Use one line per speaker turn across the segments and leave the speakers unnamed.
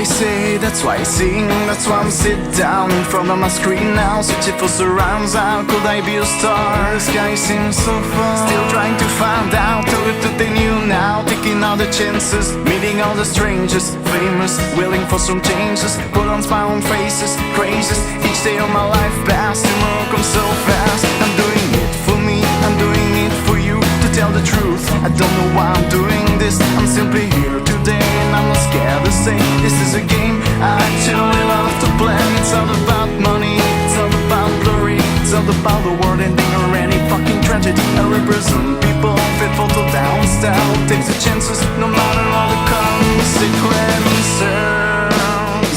I say, that's why I sing, that's why I'm sit down in front of my screen now, searching for surrounds. How could I be a star? The sky seems so far. Still trying to find out what they knew now, taking all the chances, meeting all the strangers, famous, willing for some changes, put on smile on faces, crazes. Each day of my life past, tomorrow comes so fast. I'm doing it for me, I'm doing it for you. To tell the truth, I don't know why I'm doing this. I'm simply here today and I'm not scared to say this is a game I actually love to play. It's all about money, it's all about glory, it's all about the world ending or any fucking tragedy. I represent people faithful to down style, takes the chances no matter all the consequences.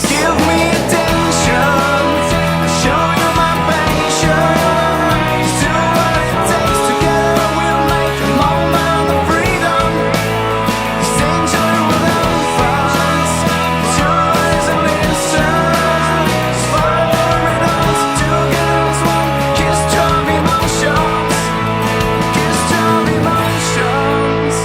Give me attention, show you my patience, do what it takes. Together we'll make a moment of freedom. This danger without fuss, it's yours and innocence. Follow it on, together as one. Kiss your emotions, kiss your emotions.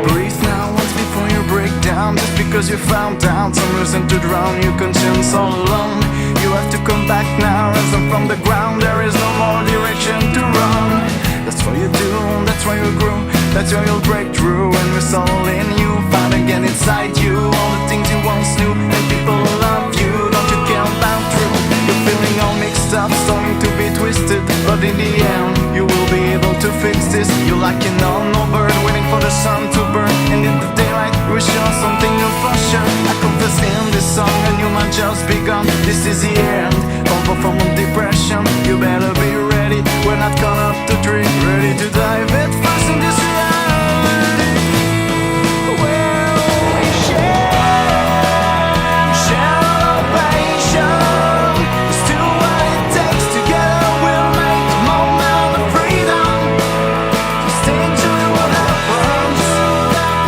Breathe now once before you break down. Just because you found out some reason to drown your conscience all alone, you have to come back now, rise up from the ground. There is no more direction to run. That's what you do, that's why you grow, that's why you'll break through. And with all in you, find again inside you all the things you once knew. And people love you, don't you care about true? You're feeling all mixed up, starting to be twisted, but in the end you will be able to fix this. You're like an unknown bird waiting for the sun to burn, and in the daylight we show something new for sure. I confess in this song and you might just begun. This is the end, come from depression. You better be ready, we're not gonna up to drink, ready to dive it fast in this reality. Well, we share our passion. Let's do what it takes. Together we'll make a moment of freedom. Stay tuned what happens.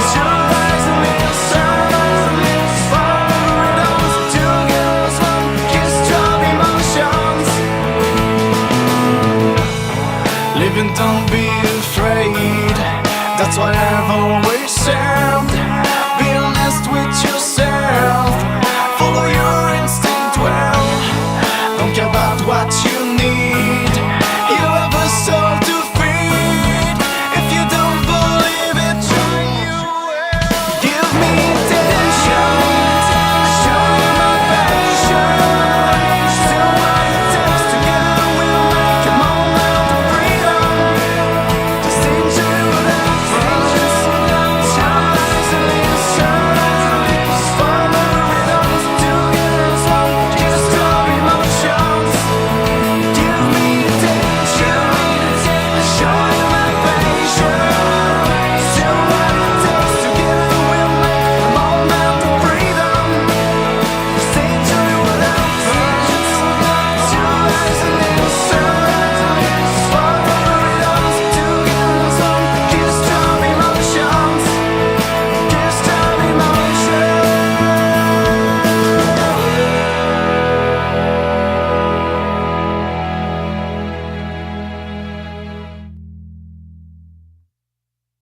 It's your eyes and innocence. Follow it on, together as one. Kiss your emotions. Living, don't be afraid. That's what I've always said.